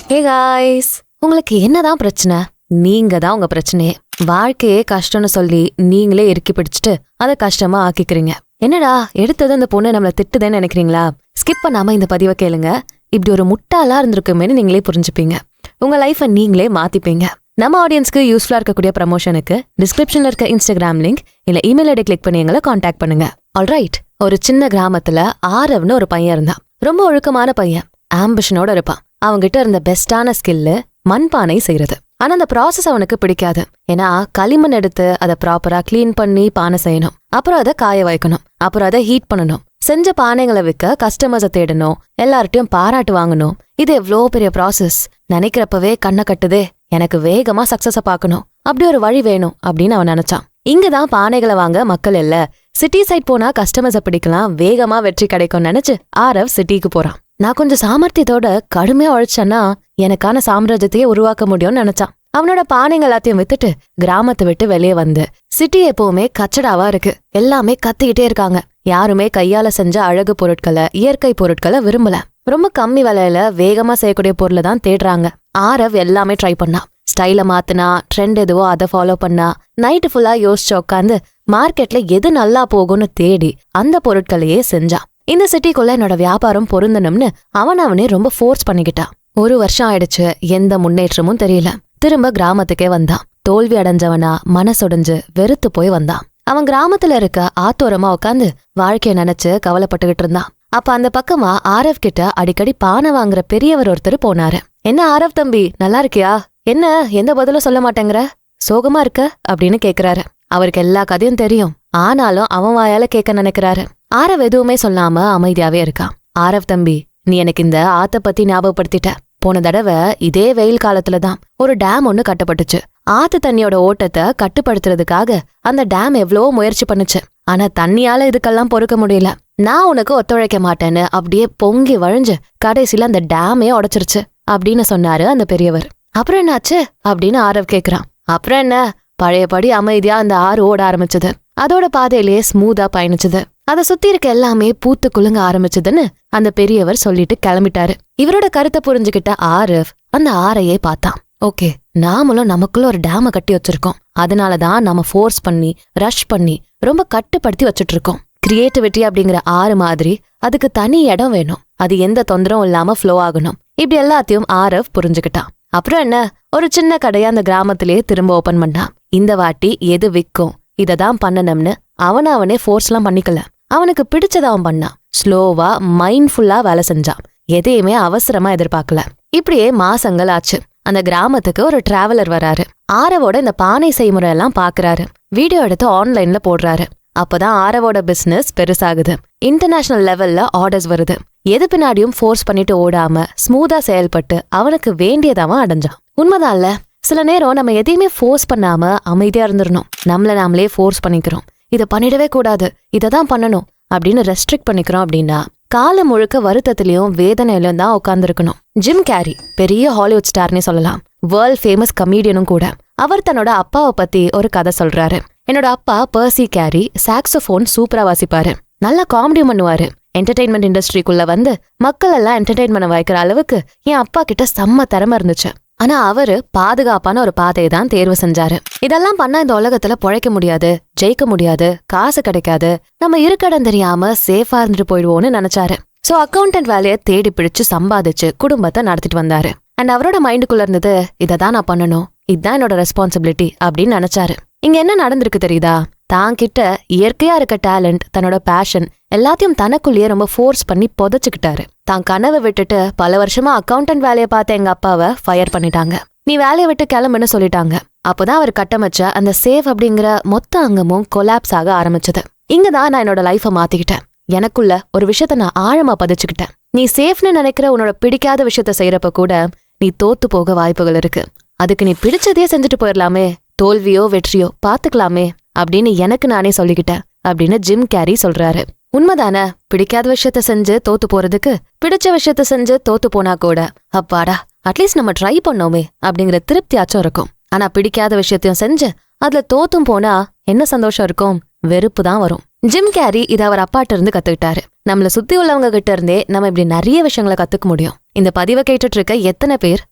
Hey guys, உங்களுக்கு என்னதான் பிரச்சனை? நீங்க தான் உங்க பிரச்சனையே. வாழ்க்கையே கஷ்டம்னு சொல்லி நீங்களே இறுக்கி பிடிச்சிட்டு அதை கஷ்டமா ஆக்கிக்கிறீங்க. என்னடா எடுத்தது அந்த பொண்ணு நம்மள திட்டுதேன்னு நினைக்கிறீங்களா? ஸ்கிப் பண்ணாம இந்த பதிவை கேளுங்க. இப்படி ஒரு முட்டாளா இருந்திருக்குமேனு நீங்களே புரிஞ்சுப்பீங்க. உங்க லைஃபை நீங்களே மாத்திப்பீங்க. நம்ம ஆடியன்ஸ்க்கு யூஸ்ஃபுல்லா இருக்கக்கூடிய ப்ரமோஷனுக்கு டிஸ்கிரிப்ஷன்ல இருக்க இன்ஸ்டாகிராம் லிங்க் இல்ல இமெயில் ஐடி கிளிக் பண்ணி எங்களை கான்டாக்ட் பண்ணுங்க. ஆல்ரைட், ஒரு சின்ன கிராமத்துல ஆரவ்னு ஒரு பையன் இருந்தான். ரொம்ப ஒழுக்கமான பையன், ஆம்பிஷனோட இருப்பான். அவங்கிட்ட இருந்த பெஸ்டான ஸ்கில்லு மண்பானை செய்யறது. ஆனா அந்த ப்ராசஸ் அவனுக்கு பிடிக்காது. ஏன்னா களிமண் எடுத்து அதை ப்ராப்பரா கிளீன் பண்ணி பானை செய்யணும், அப்புறம் அதை காய வைக்கணும், அப்புறம் அதை ஹீட் பண்ணணும், செஞ்ச பானைகளை விற்க கஸ்டமர்ஸை தேடணும், எல்லார்ட்டையும் பாராட்டு வாங்கணும். இது எவ்வளோ பெரிய ப்ராசஸ். நினைக்கிறப்பவே கண்ணை கட்டுதே. எனக்கு வேகமா சக்சஸ பாக்கணும், அப்படி ஒரு வழி வேணும் அப்படின்னு அவன் நினைச்சான். இங்கதான் பானைகளை வாங்க மக்கள் இல்ல, சிட்டி சைட் போனா கஸ்டமர்ஸை பிடிக்கலாம், வேகமா வெற்றி கிடைக்கும்னு நினைச்சு ஆரவ் சிட்டிக்கு போறான். நான் கொஞ்சம் சாமர்த்தியத்தோட கடுமையா உழைச்சேன்னா எனக்கான சாம்ராஜ்யத்தையே உருவாக்க முடியும்னு நினைச்சான். அவனோட பானைகள் எல்லாத்தையும் வித்துட்டு கிராமத்தை விட்டு வெளியே வந்து, சிட்டி எப்பவுமே கச்சடாவா இருக்கு, எல்லாமே கத்திக்கிட்டே இருக்காங்க. யாருமே கையால செஞ்ச அழகு பொருட்களை, இயற்கை பொருட்களை விரும்பல. ரொம்ப கம்மி விலையில வேகமா செய்யக்கூடிய பொருளை தான் தேடுறாங்க. ஆரவ் எல்லாமே ட்ரை பண்ணா. ஸ்டைல மாத்தினா, ட்ரெண்ட் எதுவோ அதை ஃபாலோ பண்ணா. நைட்டு ஃபுல்லா யோசிச்சு உட்காந்து மார்க்கெட்ல எது நல்லா போகும்னு தேடி அந்த பொருட்களையே செஞ்சான். இந்த சிட்டிக்குள்ள என்னோட வியாபாரம் பொருந்தணும்னு அவனே ரொம்ப ஃபோர்ஸ் பண்ணிக்கிட்டான். 1 வருஷம் ஆயிடுச்சு, எந்த முன்னேற்றமும் தெரியல. திரும்ப கிராமத்துக்கே வந்தான். தோல்வி அடைஞ்சவனா மனசொடைஞ்சு வெறுத்து போய் வந்தான். அவன் கிராமத்துல இருக்க ஆத்தோரமா உட்காந்து வாழ்க்கைய நினைச்சு கவலைப்பட்டுகிட்டு இருந்தான். அப்ப அந்த பக்கமா ஆரவ் கிட்ட அடிக்கடி பானை வாங்குற பெரியவர் ஒருத்தர் போனாரு. என்ன ஆரவ் தம்பி, நல்லா இருக்கியா? என்ன எந்த பதிலும் சொல்ல மாட்டேங்கிற, சோகமா இருக்க அப்படின்னு கேக்குறாரு. அவருக்கு எல்லா கதையும் தெரியும், ஆனாலும் அவன் வாயால கேட்க நினைக்கிறாரு. ஆரவ் எதுவுமே சொல்லாம அமைதியாவே இருக்கான். ஆரவ் தம்பி, நீ எனக்கு இந்த ஆத்த பத்தி ஞாபகப்படுத்திட்ட. போன தடவை இதே வெயில் காலத்துலதான் ஒரு டேம் ஒண்ணு கட்டப்பட்டுச்சு. ஆத்து தண்ணியோட ஓட்டத்தை கட்டுப்படுத்துறதுக்காக அந்த டேம் எவ்வளவோ முயற்சி பண்ணுச்சு. ஆனா தண்ணியால இதுக்கெல்லாம் பொறுக்க முடியல. நான் உனக்கு ஒத்துழைக்க மாட்டேன்னு அப்படியே பொங்கி வழிஞ்சு கடைசியில அந்த டேமே உடைச்சிருச்சு அப்படின்னு சொன்னாரு அந்த பெரியவர். அப்புறம் என்னாச்சு அப்படின்னு ஆரவ் கேக்குறான். அப்புறம் என்ன, பழையபடி அமைதியா அந்த ஆறு ஓட ஆரம்பிச்சது. அதோட பாதையிலேயே ஸ்மூதா பயணிச்சது. அதை சுத்தி இருக்க எல்லாமே பூத்து குலுங்க ஆரம்பிச்சதுன்னு அந்த பெரியவர் சொல்லிட்டு கிளம்பிட்டாரு. இவரோட கருத்தை புரிஞ்சுக்கிட்ட ஆரவ் அந்த ஆறையே பார்த்தான். ஓகே, நாமளும் நமக்குள்ள ஒரு டேம கட்டி வச்சிருக்கோம். அதனாலதான் நாம ஃபோர்ஸ் பண்ணி ரஷ் பண்ணி ரொம்ப கட்டுப்படுத்தி வச்சுட்டு இருக்கோம். கிரியேட்டிவிட்டி அப்படிங்கிற ஆறு மாதிரி அதுக்கு தனி இடம் வேணும். அது எந்த தொந்தரவும் இல்லாம ஃப்ளோ ஆகணும். இப்படி எல்லாத்தையும் ஆரவ் புரிஞ்சுக்கிட்டான். அப்புறம் என்ன, ஒரு சின்ன கடையை அந்த கிராமத்திலேயே திரும்ப ஓபன் பண்ணான். இந்த வாட்டி எது விற்கும் இததான் பண்ணணும்னு அவனே ஃபோர்ஸ்லாம் பண்ணிக்கல. அவனுக்கு பிடிச்சத அவன் பண்ணான். ஸ்லோவா மைண்ட்ஃபுல்லா வேலை செஞ்சான். எதையுமே அவசரமா எதிர்பார்க்கல. இப்படியே மாசங்கள் ஆச்சு. அந்த கிராமத்துக்கு ஒரு டிராவலர் வராரு. ஆரவோட இந்த பானை செய்முறை எல்லாம் பாக்குறாரு. வீடியோ எடுத்து ஆன்லைன்ல போடுறாரு. அப்பதான் ஆரவோட பிசினஸ் பெருசாகுது. இன்டர்நேஷனல் லெவல்ல ஆர்டர்ஸ் வருது. எது பின்னாடியும் ஃபோர்ஸ் பண்ணிட்டு ஓடாம ஸ்மூதா செயல்பட்டு அவனுக்கு வேண்டியதாவன் அடைஞ்சான். உண்மைதான்ல, சில நேரம் நம்ம எதையுமே ஃபோர்ஸ் பண்ணாம அமைதியா இருந்துடணும். நம்மள நாமளே ஃபோர்ஸ் பண்ணிக்கிறோம். இதை பண்ணிடவே கூடாது, இததான் பண்ணணும் அப்படின்னு ரெஸ்ட்ரிக்ட் பண்ணிக்கிறோம் அப்படின்னா காலம் முழுக்க வருத்தத்திலயும் வேதனையிலும் தான் உட்கார்ந்துருக்கணும். ஜிம் கேரி பெரிய ஹாலிவுட் ஸ்டார்னே சொல்லலாம். வேர்ல்ட் ஃபேமஸ் கமீடியனும் கூட. அவர் தன்னோட அப்பாவை பத்தி ஒரு கதை சொல்றாரு. என்னோட அப்பா பர்சி கேரி சாக்ஸோஃபோன் சூப்பரா வாசிப்பாரு, நல்லா காமெடி பண்ணுவாரு. என்டர்டெயின்மெண்ட் இண்டஸ்ட்ரிக்குள்ள வந்து மக்கள் எல்லாம் என்டர்டெயின் பண்ண வைக்கிற அளவுக்கு என் அப்பா கிட்ட செம்ம திறமை இருந்துச்சு. ஆனா அவரு பாதுகாப்பான ஒரு பாதையை தான் தேர்வு செஞ்சாரு. இதெல்லாம் பண்ணா இந்த உலகத்துல பொழைக்க முடியாது, ஜெயிக்க முடியாது, காசு கிடைக்காது, நம்ம இருக்கடம் தெரியாம சேஃபா இருந்துட்டு போயிடுவோம்னு நினைச்சாரு. சோ அக்கௌண்டன்ட் வேலையை தேடி பிடிச்சு சம்பாதிச்சு குடும்பத்தை நடத்திட்டு வந்தாரு. அண்ட் அவரோட மைண்டுக்குள்ள இருந்தது, இததான் நான் பண்ணணும், இதுதான் என்னோட ரெஸ்பான்சிபிலிட்டி அப்படின்னு நினைச்சாரு. இங்க என்ன நடந்திருக்கு தெரியுதா? தான் கிட்ட இயற்கையா இருக்க டேலண்ட், தன்னோட பேஷன் எல்லாத்தையும் தனக்குள்ளேயே ரொம்ப ஃபோர்ஸ் பண்ணி புதைச்சுக்கிட்டாரு. தான் கனவை விட்டுட்டு பல வருஷமா அக்கௌண்டன்ட் வேலையை பார்த்த எங்க அப்பாவை ஃபயர் பண்ணிட்டாங்க. நீ வேலையை விட்டு கிளம்புன்னு சொல்லிட்டாங்க. அப்போதான் அவர் கட்டமைச்ச அந்த சேவ் அப்படிங்கிற மொத்த அங்கமும் கொலாப்ஸ் ஆக ஆரம்பிச்சது. இங்கதான் நான் என்னோட லைஃபை மாத்திக்கிட்டேன். எனக்குள்ள ஒரு விஷயத்த நான் ஆழமா பதிச்சுக்கிட்டேன். நீ சேஃப்னு நினைக்கிற உன்னோட பிடிக்காத விஷயத்த செய்யறப்ப கூட நீ தோத்து போக வாய்ப்புகள் இருக்கு. அதுக்கு நீ பிடிச்சதே செஞ்சுட்டு போயிடலாமே, தோல்வியோ வெற்றியோ பாத்துக்கலாமே அப்படின்னு எனக்கு நானே சொல்லிக்கிட்டேன் அப்படின்னு ஜிம் கேரி சொல்றாரு. உண்மைதானே? பிடிக்காத விஷயத்த செஞ்சு தோத்து போறதுக்கு பிடிச்ச விஷயத்த செஞ்சு தோத்து போனா கூட அப்பாடா அட்லீஸ்ட் நம்ம ட்ரை பண்ணோமே அப்படிங்கிற திருப்தியாச்சும் இருக்கும். ஆனா பிடிக்காத விஷயத்தையும் செஞ்சு அதுல தோத்தும் போனா என்ன சந்தோஷம் இருக்கும்? வெறுப்பு தான் வரும். ஜிம் கேரி இத அவர் அப்பாட்ட இருந்து கத்துக்கிட்டாரு. நம்மள சுத்தி உள்ளவங்க கிட்ட இருந்தே நம்ம இப்படி நிறைய விஷயங்களை கத்துக்க முடியும். இந்த பதிவை கேட்டுட்டு இருக்க எத்தனை பேர்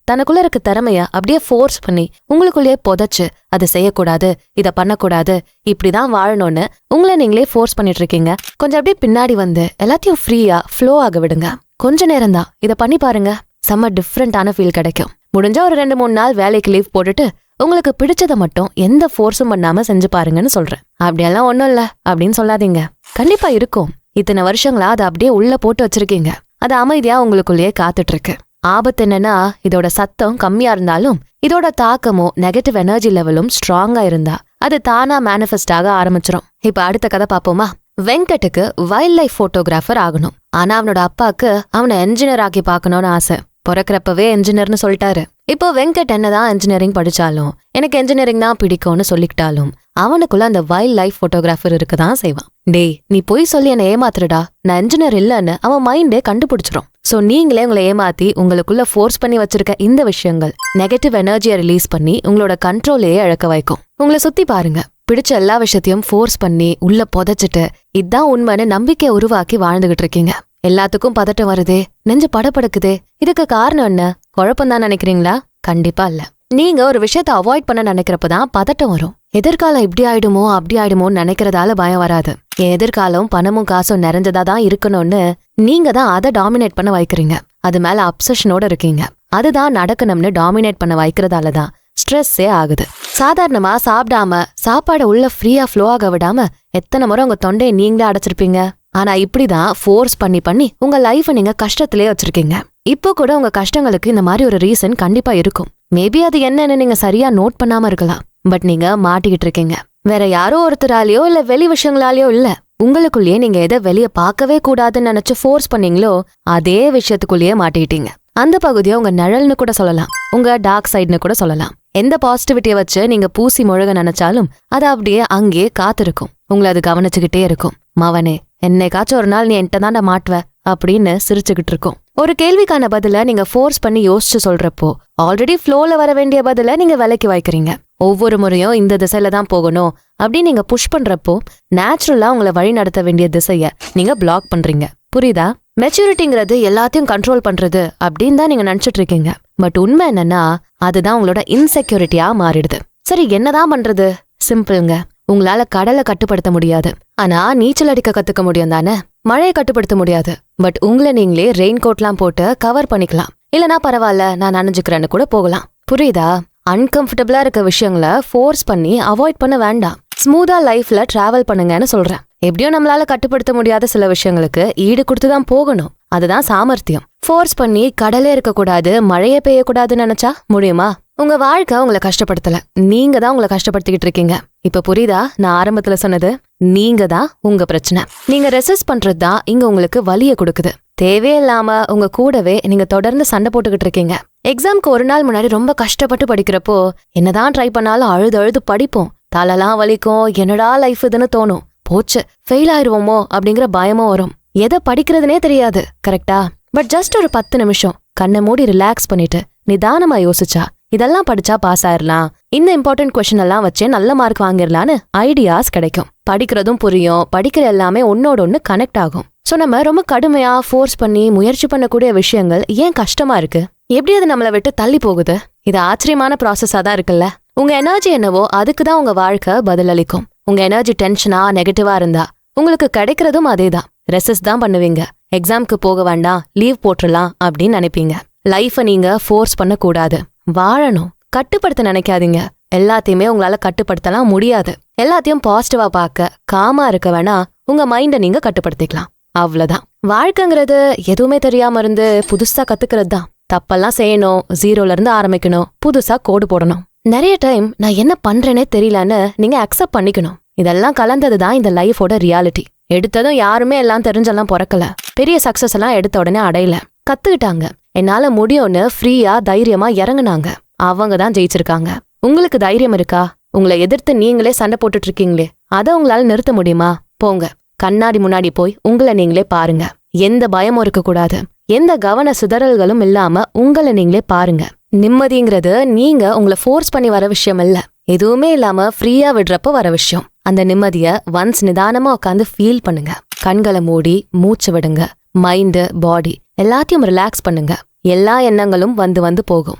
தனக்குள்ள இருக்க திறமைய அப்படியே ஃபோர்ஸ் பண்ணி உங்களுக்குள்ளேயே புதைச்சு அதை செய்யக்கூடாது, இத பண்ணக்கூடாது, இப்படிதான் வாழணும்னு உங்களை நீங்களே ஃபோர்ஸ் பண்ணிட்டு இருக்கீங்க. கொஞ்சம் அப்படியே பின்னாடி வந்து எல்லாத்தையும் ஃப்ரீயா ஃப்ளோ ஆக விடுங்க. கொஞ்ச நேரம் தான் இத பண்ணி பாருங்க. செம்ம டிஃப்ரெண்டான ஃபீல் கிடைக்கும். முடிஞ்சா ஒரு 2-3 நாள் வேலைக்கு லீவ் போட்டுட்டு உங்களுக்கு பிடிச்சதை மட்டும் எந்த ஃபோர்ஸும் பண்ணாம செஞ்சு பாருங்கன்னு சொல்றேன். அப்படியெல்லாம் ஒண்ணும் இல்ல அப்படின்னு சொல்லாதீங்க. கண்டிப்பா இருக்கும். இத்தனை வருஷங்களா அதை அப்படியே உள்ள போட்டு வச்சிருக்கீங்க. அது அமைதியா உங்களுக்குள்ளேயே காத்துட்டு இருக்கு. ஆபத்து என்னன்னா இதோட சத்தம் கம்மியா இருந்தாலும் இதோட தாக்கமும் நெகட்டிவ் எனர்ஜி லெவலும் ஸ்ட்ராங்கா இருந்தா அது தானா மேனிஃபெஸ்ட் ஆக ஆரம்பிச்சிரும். இப்ப அடுத்த கதை பாப்போமா? வெங்கட்டுக்கு வைல்ட் லைஃப் போட்டோகிராஃபர் ஆகணும். ஆனா அவனோட அப்பாக்கு அவனை என்ஜினியர் ஆக்கி பாக்கணும்னு ஆசை. பிறக்கிறப்பவே என்ஜினியர்னு சொல்லிட்டாரு. இப்போ வெங்கட் என்னதான் இன்ஜினியரிங் படிச்சாலும் எனக்கு என்ஜினியரிங் தான் பிடிக்கும்னு சொல்லிக்கிட்டாலும் அவனுக்குள்ள அந்த வைல்ட் லைஃப் போட்டோகிராஃபர் இருக்கதான் செய்வான். டேய், நீ போய் சொல்லி என்ன ஏமாத்துறடா, நான் இன்ஜினியர் இல்லன்னு அவன் மைண்டே கண்டுபிடிச்சிரும். சோ நீங்களே உங்களை ஏமாத்தி உங்களுக்குள்ள ஃபோர்ஸ் பண்ணி வச்சிருக்க இந்த விஷயங்கள் நெகட்டிவ் எனர்ஜியை ரிலீஸ் பண்ணி உங்களோட கண்ட்ரோலையே இழக்க வைக்கும். உங்களை சுத்தி பாருங்க. பிடிச்ச எல்லா விஷயத்தையும் ஃபோர்ஸ் பண்ணி உள்ள புதைச்சிட்டு இதான் உண்மைன்னு நம்பிக்கையை உருவாக்கி வாழ்ந்துகிட்டு இருக்கீங்க. எல்லாத்துக்கும் பதட்டம் வருதே, நெஞ்சு படபடக்குதே. இதுக்கு காரணம் என்ன? குழப்பம்தான் நினைக்கிறீங்களா? கண்டிப்பா இல்ல. நீங்க ஒரு விஷயத்த அவாய்ட் பண்ண நினைக்கிறப்பதான் பதட்டம் வரும். எதிர்காலம் இப்படி ஆயிடுமோ அப்படி ஆயிடுமோன்னு நினைக்கிறதால பயம் வராது. என் எதிர்காலம் பணமும் காசும் நிறைஞ்சதா தான் இருக்கணும்னு நீங்க தான் அதை டாமினேட் பண்ண வைக்கிறீங்க. அது மேல அப்சஷனோட இருக்கீங்க. அதுதான் நடக்கணும்னு டாமினேட் பண்ண வைக்கிறதாலதான் ஸ்ட்ரெஸ்ஸே ஆகுது. சாதாரணமா சாப்பிடாம சாப்பாடை உள்ள ஃப்ரீயா ஃப்ளோ ஆக விடாம எத்தனை முறை உங்க தொண்டையை நீங்களே அடைச்சிருப்பீங்க. ஆனா இப்படிதான் ஃபோர்ஸ் பண்ணி பண்ணி உங்க லைஃபை நீங்க கஷ்டத்திலே வச்சிருக்கீங்க. இப்போ கூட உங்க கஷ்டங்களுக்கு இந்த மாதிரி ஒரு ரீசன் கண்டிப்பா இருக்கும். மேபி அது என்னன்னு நீங்க சரியா நோட் பண்ணாம இருக்கலாம். பட் நீங்க மாட்டிக்கிட்டு இருக்கீங்க. வேற யாரோ ஒருத்தராலேயோ இல்ல வெளி விஷயங்களாலேயோ இல்ல, உங்களுக்குள்ளேயே நீங்க எதை வெளிய பார்க்கவே கூடாதுன்னு நினைச்சு ஃபோர்ஸ் பண்ணீங்களோ அதே விஷயத்துக்குள்ளேயே மாட்டிக்கிட்டீங்க. அந்த பகுதியை உங்க நிழல்னு கூட சொல்லலாம், உங்க டார்க் சைடுன்னு கூட சொல்லலாம். எந்த பாசிட்டிவிட்டியை வச்சு நீங்க பூசி முழுக நினைச்சாலும் அது அப்படியே அங்கேயே காத்திருக்கும். உங்களை அது கவனிச்சுக்கிட்டே இருக்கும். மவனே, என்னைக்காச்சும் ஒரு நாள் நீ என்கிட்ட தாண்டா மாட்டுவ அப்படின்னு சிரிச்சுக்கிட்டு இருக்கும். ஒரு கேள்விக்கான பதில நீங்க ஃபோர்ஸ் பண்ணி யோசிச்சு சொல்றப்போ ஆல்ரெடி ஃப்ளோல வர வேண்டிய பதில நீங்க விலைக்கு வைக்கிறீங்க. ஒவ்வொரு முறையும் இந்த திசையில தான் போகணும் அப்படின்னு நீங்க புஷ் பண்றப்போ நேச்சுரலா உங்களை வழி நடத்த வேண்டிய திசைய நீங்க பிளாக் பண்றீங்க. புரியுதா? மெச்சூரிட்டிங்கிறது எல்லாத்தையும் கண்ட்ரோல் பண்றது அப்படின்னு தான் நீங்க நினைச்சிட்டு இருக்கீங்க. பட் உண்மை என்னன்னா அதுதான் உங்களோட இன்செக்யூரிட்டியா மாறிடுது. சரி, என்னதான் பண்றது? சிம்பிள்ங்க. உங்களால கடலை கட்டுப்படுத்த முடியாது, ஆனா நீச்சல் அடிக்க கத்துக்க முடியும் தானே. மழையை கட்டுப்படுத்த முடியாது, பட் உங்களை நீங்களே ரெயின் கோட்லாம் போட்டு கவர் பண்ணிக்கலாம். இல்லனா பரவாயில்ல நான் நனைஞ்சுக்கிறேன்னு கூட போகலாம். புரியுதா? அன்கம்ஃபர்டபிளா இருக்க விஷயங்களை ஃபோர்ஸ் பண்ணி அவாய்ட் பண்ண வேண்டாம். ஸ்மூதா லைஃப்ல டிராவல் பண்ணுங்கன்னு சொல்றேன். எப்படியோ நம்மளால கட்டுப்படுத்த முடியாத சில விஷயங்களுக்கு ஈடு கொடுத்துதான் போகணும். அதுதான் சாமர்த்தியம். ஃபோர்ஸ் பண்ணி கடலே இருக்கக்கூடாது, மழையே பெய்யக்கூடாதுன்னு நினைச்சா முடியுமா? உங்க வாழ்க்கை உங்களை கஷ்டப்படுத்தல, நீங்க தான் உங்களை கஷ்டப்படுத்திக்கிட்டு இருக்கீங்க. இப்ப புரியுதா நான் ஆரம்பத்துல சொன்னது? நீங்க தான் உங்க பிரச்சனை. நீங்க ரெசிஸ்ட் பண்றதுதான் இங்க உங்களுக்கு வலிய கொடுக்குது. தேவையில்லாம உங்க கூடவே நீங்க தொடர்ந்து சண்டை போட்டுக்கிட்டு இருக்கீங்க. எக்ஸாம்க்கு ஒரு நாள் முன்னாடி ரொம்ப கஷ்டப்பட்டு படிக்கிறப்போ என்னதான் ட்ரை பண்ணாலும் அழுது அழுது படிப்போம். தலைலாம் வலிக்கும், என்னடா லைஃப் இதுன்னு தோணும். போச்சு, ஃபெயில் ஆயிருவோமோ அப்படிங்கிற பயமும் வரும். எதை படிக்கிறதுனே தெரியாது, கரெக்டா? பட் ஜஸ்ட் ஒரு 10 நிமிஷம் கண்ணை மூடி ரிலாக்ஸ் பண்ணிட்டு நிதானமா யோசிச்சா இதெல்லாம் படிச்சா பாஸ் ஆயிரலாம், இந்த இம்பார்ட்டன்ட் கொஸ்டின் எல்லாம் வச்சே நல்ல மார்க் வாங்கிடலான்னு ஐடியாஸ் கிடைக்கும். படிக்கிறதும் புரியும், படிக்கிற எல்லாமே ஒன்னோட ஒன்னு கனெக்ட் ஆகும். சோ நம்ம ரொம்ப கடுமையா ஃபோர்ஸ் பண்ணி முயற்சி பண்ணக்கூடிய விஷயங்கள் ஏன் கஷ்டமா இருக்கு? எப்படி அது நம்மளை விட்டு தள்ளி போகுது? இது ஆச்சரியமான ப்ராசஸா தான் இருக்குல்ல. உங்க எனர்ஜி என்னவோ அதுக்குதான் உங்க வாழ்க்கை பதிலளிக்கும். உங்க எனர்ஜி டென்ஷனா நெகட்டிவா இருந்தா உங்களுக்கு கிடைக்கிறதும் அதேதான். ரெசிஸ்ட் தான் பண்ணுவீங்க. எக்ஸாம்க்கு போக வேண்டாம், லீவ் போட்டுடலாம் அப்படின்னு நினைப்பீங்க. லைஃபை நீங்க ஃபோர்ஸ் பண்ண கூடாது, வாழணும். கட்டுப்படுத்த நினைக்காதீங்க. எல்லாத்தையுமே உங்களால கட்டுப்படுத்தலாம் முடியாது. எல்லாத்தையும் பாசிட்டிவா பார்க்க காமா இருக்க வேணா உங்க மைண்டை நீங்க கட்டுப்படுத்திக்கலாம். அவ்வளவுதான். வாழ்க்கைங்கிறது எதுவுமே தெரியாம இருந்து புதுசா கத்துக்கிறது தான். தப்பெல்லாம் செய்யணும், 0ல இருந்து ஆரம்பிக்கணும், புதுசா கோடு போடணும். நிறைய டைம் நான் என்ன பண்றேனே தெரியலன்னு நீங்க அக்செப்ட் பண்ணிக்கணும். இதெல்லாம் கலந்ததுதான் இந்த லைஃபோட ரியாலிட்டி. எடுத்ததும் யாருமே எல்லாம் தெரிஞ்செல்லாம் பிறக்கல. பெரிய சக்சஸ் எல்லாம் எடுத்த உடனே அடையல. கத்துக்கிட்டாங்க, என்னால முடியும்னு ஃப்ரீயா தைரியமா இறங்குனாங்க. அவங்க தான் ஜெயிச்சிருக்காங்க. உங்களுக்கு தைரியம் இருக்கா? உங்களை எதிர்த்து நீங்களே சண்டை போட்டுட்டு இருக்கீங்களே, அதை உங்களால நிறுத்த முடியுமா? போங்க, கண்ணாடி முன்னாடி போய் உங்களை நீங்களே பாருங்க. எந்த பயமும் இருக்க கூடாது, எந்த கவன சிதறல்களும் இல்லாம உங்களை நீங்களே பாருங்க. நிம்மதிங்கிறது நீங்க உங்களை ஃபோர்ஸ் பண்ணி வர விஷயம் இல்ல, எதுவுமே இல்லாம ஃப்ரீயா விடுறப்ப வர விஷயம். அந்த நிம்மதிய ஒன்ஸ் நிதானமா உட்காந்து ஃபீல் பண்ணுங்க. கண்களை மூடி மூச்சு விடுங்க. மைண்டு பாடி எல்லாத்தையும் ரிலாக்ஸ் பண்ணுங்க. எல்லா எண்ணங்களும் வந்து வந்து போகும்.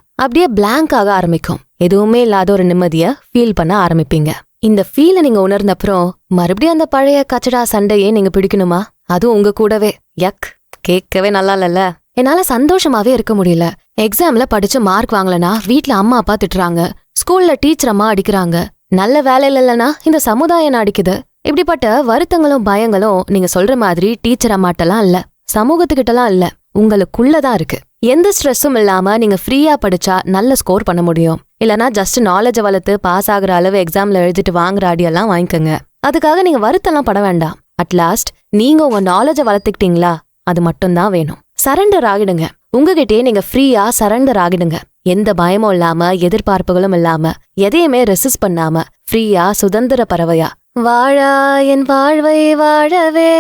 அப்படியே பிளாங்க் ஆக ஆரம்பிக்கும். எதுவுமே இல்லாத ஒரு நிம்மதிய ஃபீல் பண்ண ஆரம்பிப்பீங்க. இந்த ஃபீலை நீங்க உணர்ந்தப்புறம் மறுபடியும் அந்த பழைய கச்சடா சண்டையே நீங்க பிடிக்கணுமா? அதுவும் உங்க கூடவே. யக், கேட்கவே நல்லா இல்லல்ல. என்னால சந்தோஷமாவே இருக்க முடியல. எக்ஸாம்ல படிச்சு மார்க் வாங்கலனா வீட்ல அம்மா அப்பா திட்டுறாங்க, ஸ்கூல்ல டீச்சர் அம்மா அடிக்கிறாங்க, நல்ல வேலையில இல்லனா இந்த சமுதாயம் அடிக்குது. இப்படிப்பட்ட வருத்தங்களும் பயங்களும் நீங்க சொல்ற மாதிரி டீச்சர் அம்மாட்டெல்லாம் இல்ல, சமூகத்துக்கிட்டலாம் இல்ல, உங்களுக்குள்ளதான் இருக்கு. எந்த ஸ்ட்ரெஸ்ஸும் இல்லாம நீங்க ஃப்ரீயா படிச்சா நல்ல ஸ்கோர் பண்ண முடியும். இல்லனா ஜஸ்ட் நாலேஜ் வளர்த்து பாஸ் ஆகுற அளவு எக்ஸாம்ல எழுதிட்டு வாங்குற அடியெல்லாம் வாங்கிக்கோங்க. அதுக்காக நீங்க வருத்தம்லாம் பட வேண்டாம். அட்லாஸ்ட் நீங்க உங்க நாலேஜ வளர்த்துக்கிட்டீங்களா, அது மட்டும்தான் வேணும். சரண்டர் ஆகிடுங்க. உங்ககிட்டயே நீங்க ஃப்ரீயா சரண்டர் ஆகிடுங்க. எந்த பயமும் இல்லாம எதிர்பார்ப்புகளும் இல்லாம எதையுமே ரெசிஸ்ட் பண்ணாம ஃப்ரீயா சுதந்திர பறவையா வாழா என் வாழ்வை வாழவே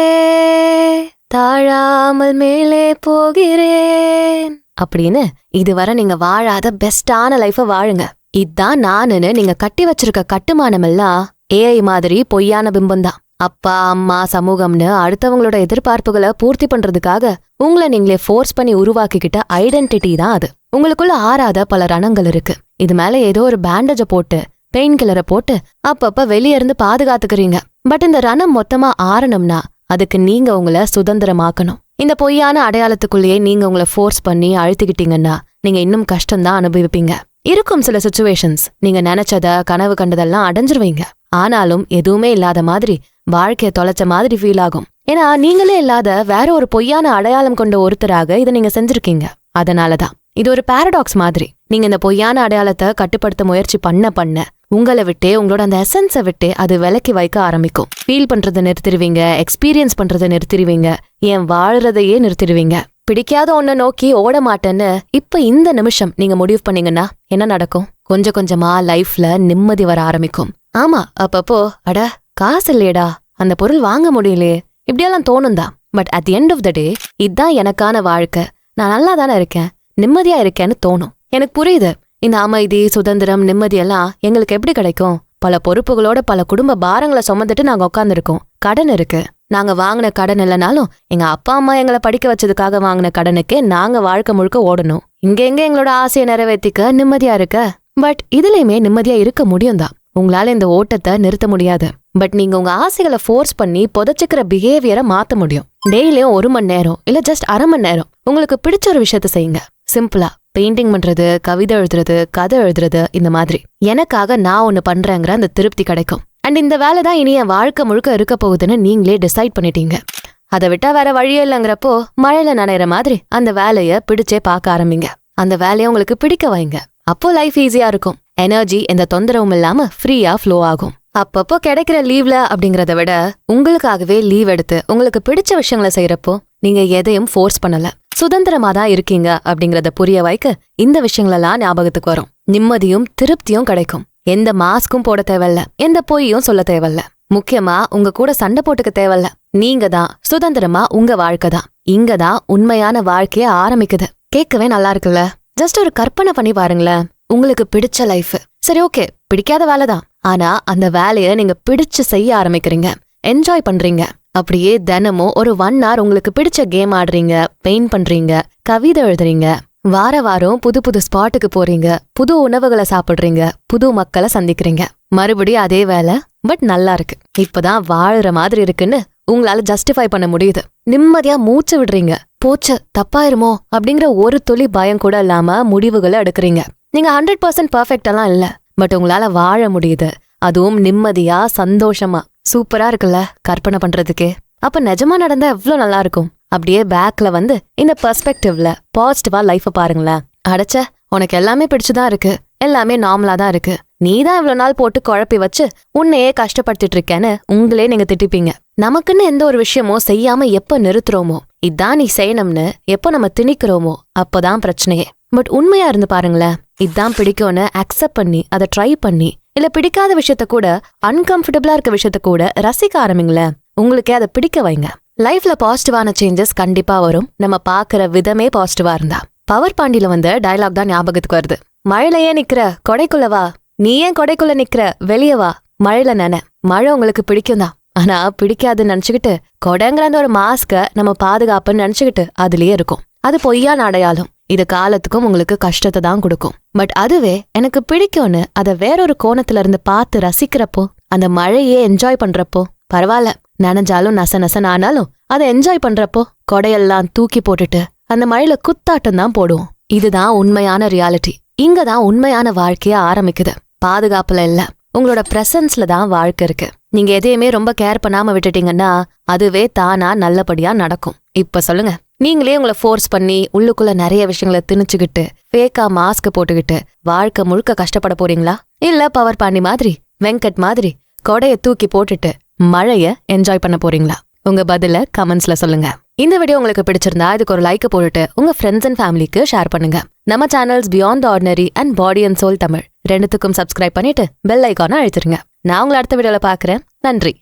தாழாமல் மேலே போகிறேன் அப்படின்னு இதுவரை நீங்க வாழாத பெஸ்டான லைஃப வாழுங்க. இதான் நானுன்னு நீங்க கட்டி வச்சிருக்க கட்டுமானம் எல்லாம் ஏஐ மாதிரி பொய்யான பிம்பம்தான். அப்பா அம்மா சமூகம்னு அடுத்தவங்களோட எதிர்பார்ப்புகளை பூர்த்தி பண்றதுக்காக உங்களை நீங்களே ஃபோர்ஸ் பண்ணி உருவாக்கிக்கிட்ட ஐடென்டிட்டி தான் அது. உங்களுக்குள்ள ஆறாத பல ரணங்கள் இருக்கு. இது மேல ஏதோ ஒரு பேண்டேஜ போட்டு பெயின் கில்லரை போட்டு அப்பப்ப வெளியே இருந்து பாதுகாத்துக்கிறீங்க. பட் இந்த ரணம் மொத்தமா ஆறணும்னா அதுக்கு நீங்க உங்களை சுதந்திரமாக்கணும். இந்த பொய்யான அடையாளத்துக்குள்ளேயே நீங்க உங்களை ஃபோர்ஸ் பண்ணி அழுத்திக்கிட்டீங்கன்னா நீங்க இன்னும் கஷ்டம்தான் அனுபவிப்பீங்க. இருக்கும் சில சிச்சுவேஷன்ஸ் நீங்க நினைச்சத கனவு கண்டதெல்லாம் அடைஞ்சிருவீங்க. ஆனாலும் எதுவுமே இல்லாத மாதிரி வாழ்க்கைய தொலைச்ச மாதிரி ஃபீல் ஆகும். ஏன்னா நீங்களே இல்லாத வேற ஒரு பொய்யான அடையாளம் கொண்ட ஒருத்தராக இதை நீங்க செஞ்சிருக்கீங்க. அதனாலதான் இது ஒரு பாரடாக்ஸ் மாதிரி. நீங்க இந்த பொய்யான அடையாளத்தை கட்டுப்படுத்த முயற்சி பண்ண உங்களை விட்டே உங்களோட அந்த எசன்ஸை விட்டே அது விலக்கி வைக்க ஆரம்பிக்கும். ஃபீல் பண்றதை நிறுத்திடுவீங்க, எக்ஸ்பீரியன்ஸ் பண்றதை நிறுத்திடுவீங்க, ஏன் வாழறதையே நிறுத்திடுவீங்க. பிடிக்காத ஒன்ன நோக்கி ஓட மாட்டேன்னு இப்ப இந்த நிமிஷம் நீங்க முடிவு பண்ணீங்கன்னா என்ன நடக்கும்? கொஞ்சம் கொஞ்சமா லைஃப்ல நிம்மதி வர ஆரம்பிக்கும். ஆமா, அப்பப்போ அட காசு இல்லையடா, அந்த பொருள் வாங்க முடியலையே, இப்படியெல்லாம் தோணும் தான். But at the end of the day இதுதான் எனக்கான வாழ்க்கை, நான் நல்லா தானே இருக்கேன், நிம்மதியா இருக்கேன்னு தோணும். எனக்கு புரியுது, இந்த அமைதி சுதந்திரம் நிம்மதியெல்லாம் எங்களுக்கு எப்படி கிடைக்கும்? பல பொறுப்புகளோட பல குடும்ப பாரங்களை சுமந்துட்டு நாங்க உட்காந்துருக்கோம். கடன் இருக்கு. நாங்க வாங்கின கடன் இல்லைனாலும் எங்க அப்பா அம்மா எங்களை படிக்க வச்சதுக்காக வாங்கின கடனுக்கே நாங்க வாழ்க்கை முழுக்க ஓடணும். இங்க எங்க எங்களோட ஆசையை நிறைவேற்றிக்க நிம்மதியா இருக்க. பட் இதுலயுமே நிம்மதியா இருக்க முடியும் தான். உங்களால இந்த ஓட்டத்தை நிறுத்த முடியாது. பட் நீங்க உங்க ஆசைகளை ஃபோர்ஸ் பண்ணி புதைச்சிக்கிற பிஹேவியரை மாத்த முடியும். டெய்லியும் 1 மணி நேரம் இல்ல ஜஸ்ட் அரை மணி நேரம் உங்களுக்கு பிடிச்ச ஒரு விஷயத்த செய்யுங்க. சிம்பிளா பெயிண்டிங் பண்றது, கவிதை எழுதுறது, கதை எழுதுறது, இந்த மாதிரி எனக்காக நான் ஒண்ணு பண்றேங்கிற அந்த திருப்தி கிடைக்கும். அண்ட் இந்த வேலை தான் இனி என் வாழ்க்கை முழுக்க இருக்க போகுதுன்னு நீங்களே டிசைட் பண்ணிட்டீங்க. அதை விட்டா வேற வழியே இல்லைங்கிறப்போ மழையில நனைகிற மாதிரி அந்த வேலைய பிடிச்சே பார்க்க ஆரம்பிங்க. அந்த வேலையை உங்களுக்கு பிடிக்க வைங்க. அப்போ லைஃப் ஈஸியா இருக்கும். எனர்ஜி எந்த தொந்தரவும் இல்லாம ஃப்ரீயா ஃப்ளோ ஆகும். அப்பப்போ கிடைக்கிற லீவ்ல அப்படிங்கறத விட உங்களுக்காகவே லீவ் எடுத்து உங்களுக்கு பிடிச்ச விஷயங்களை செய்யறப்போ நீங்க எதையும் ஃபோர்ஸ் பண்ணல, சுதந்திரமா தான் இருக்கீங்க அப்படிங்கறத புரிய வைக்க இந்த விஷயங்களெல்லாம் ஞாபகத்துக்கு வரும். நிம்மதியும் திருப்தியும் கிடைக்கும். எந்த மாஸ்க்கும் போட தேவையில்ல, எந்த பொய்யும் சொல்ல தேவையில்ல, முக்கியமா உங்க கூட சண்டை போட்டுக்க தேவையில்ல. நீங்க தான் சுதந்திரமா உங்க வாழ்க்கை தான். இங்கதான் உண்மையான வாழ்க்கைய ஆரம்பிக்குது. கேட்கவே நல்லா இருக்குல்ல? ஜஸ்ட் ஒரு கற்பனை பண்ணி பாருங்களேன். உங்களுக்கு பிடிச்ச லைஃப். சரி, ஓகே, பிடிக்காத வேலை தான். ஆனா அந்த வேலைய நீங்க பிடிச்சு செய்ய ஆரம்பிக்கிறீங்க, என்ஜாய் பண்றீங்க. அப்படியே தினமும் ஒரு 1 hour உங்களுக்கு பிடிச்ச கேம் ஆடுறீங்க, பெயிண்ட் பண்றீங்க, கவிதை எழுதுறீங்க. வாரம் புது புது ஸ்பாட்டுக்கு போறீங்க, புது உணவுகளை சாப்பிடுறீங்க, புது மக்களை சந்திக்கிறீங்க. மறுபடியும் அதே வேலை, பட் நல்லா இருக்கு. இப்பதான் வாழுற மாதிரி இருக்குன்னு உங்களால ஜஸ்டிஃபை பண்ண முடியுது. நிம்மதியா மூச்சு விடுறீங்க. போச்சு தப்பாயிருமோ அப்படிங்கிற ஒரு துளி பயம் கூட இல்லாம முடிவுகளை எடுக்கிறீங்க. நீங்க 100% பர்ஃபெக்டெல்லாம் இல்ல, பட் உங்களால வாழ முடியுது. அதுவும் நிம்மதியா சந்தோஷமா. சூப்பரா இருக்குல்ல கற்பனை பண்றதுக்கே? அப்ப நிஜமா நடந்தா எவ்வளவு நல்லா இருக்கும். அப்படியே பேக்ல வந்து இந்த பெர்ஸ்பெக்டிவ்ல பாசிட்டிவா லைஃப பாருங்களேன். அடைச்ச உனக்கு எல்லாமே பிடிச்சுதான் இருக்கு, எல்லாமே நார்மலா தான் இருக்கு, நீதான் இவ்வளவு நாள் போட்டு குழப்பி வச்சு உன்னையே கஷ்டப்படுத்திட்டு இருக்கேன்னு உங்களே நீங்க திட்டிப்பீங்க. நமக்குன்னு எந்த ஒரு விஷயமோ செய்யாம எப்ப நிறுத்துறோமோ, இதான் நீ செய்யணும்னு எப்போ நம்ம திணிக்கிறோமோ அப்பதான் பிரச்சனையே. பட் உண்மையா இருந்து பாருங்களேன். இதான் பிடிக்கும்னு அக்செப்ட் பண்ணி அதை ட்ரை பண்ணி, இல்ல பிடிக்காத விஷயத்த கூட, அன்கம்ஃபர்டபுளா இருக்க விஷயத்த கூட ரசிக்க ஆரம்பிங்களேன். உங்களுக்கே அதை பிடிக்க வைங்க. லைஃப்ல பாசிட்டிவான சேஞ்சஸ் கண்டிப்பா வரும். நம்ம பாக்குற விதமே பாசிட்டிவா இருந்தா. பவர் பாண்டியில வந்த டயலாக் தான் ஞாபகத்துக்கு வருது. மழையில ஏன் நிக்கிற, கொடைக்குள்ள வா. நீ ஏன் கொடைக்குள்ள நிக்கிற, வெளியே வா. மழையில நன. மழை உங்களுக்கு பிடிக்கும் தான், ஆனா பிடிக்காதுன்னு நினைச்சுக்கிட்டு கொடைங்கிற அந்த ஒரு மாஸ்க நம்ம பாதுகாப்புன்னு நினைச்சுக்கிட்டு அதுலயே இருக்கும். அது பொய்யான அடையாளம். இது காலத்துக்கும் உங்களுக்கு கஷ்டத்தை தான் கொடுக்கும். பட் அதுவே எனக்கு பிடிக்கும்னு அதை வேறொரு கோணத்துல இருந்து பார்த்து ரசிக்கிறப்போ, அந்த மழையே என்ஜாய் பண்றப்போ, பரவாயில்ல நனைஞ்சாலும் நச நசன் ஆனாலும் அதை என்ஜாய் பண்றப்போ கொடையெல்லாம் தூக்கி போட்டுட்டு அந்த மழையில குத்தாட்டம் தான் போடுவோம். இதுதான் உண்மையான ரியாலிட்டி. இங்கதான் உண்மையான வாழ்க்கைய ஆரம்பிக்குது. பாதுகாப்புல இல்ல, உங்களோட பிரசன்ஸ்ல தான் வாழ்க்கை இருக்கு. நீங்க எதையுமே ரொம்ப கேர் பண்ணாம விட்டுட்டீங்கன்னா அதுவே தானா நல்லபடியா நடக்கும். இப்ப சொல்லுங்க, நீங்களே உங்களை ஃபோர்ஸ் பண்ணி உள்ளுக்குள்ள நிறைய விஷயங்களை திணிச்சுக்கிட்டு ஃபேக்கா மாஸ்க் போட்டுக்கிட்டு வாழ்க்கை முழுக்க கஷ்டப்பட போறீங்களா? இல்ல பவர் பாண்டி மாதிரி, வெங்கட் மாதிரி கொடைய தூக்கி போட்டுட்டு மழைய என்ஜாய் பண்ண போறீங்களா? உங்க பதில கமெண்ட்ஸ்ல சொல்லுங்க. இந்த வீடியோ உங்களுக்கு பிடிச்சிருந்தா இதுக்கு ஒரு லைக் போட்டுட்டு உங்க ஃப்ரெண்ட்ஸ் அண்ட் ஃபேமிலிக்கு ஷேர் பண்ணுங்க. நம்ம channels beyond the ordinary and body and soul Tamil ரெண்டுத்துக்கும் சப்ஸ்கிரைப் பண்ணிட்டு பெல் ஐகானை அழுத்திருங்க. நான் உங்களை அடுத்த வீடியோல பாக்குறேன். நன்றி.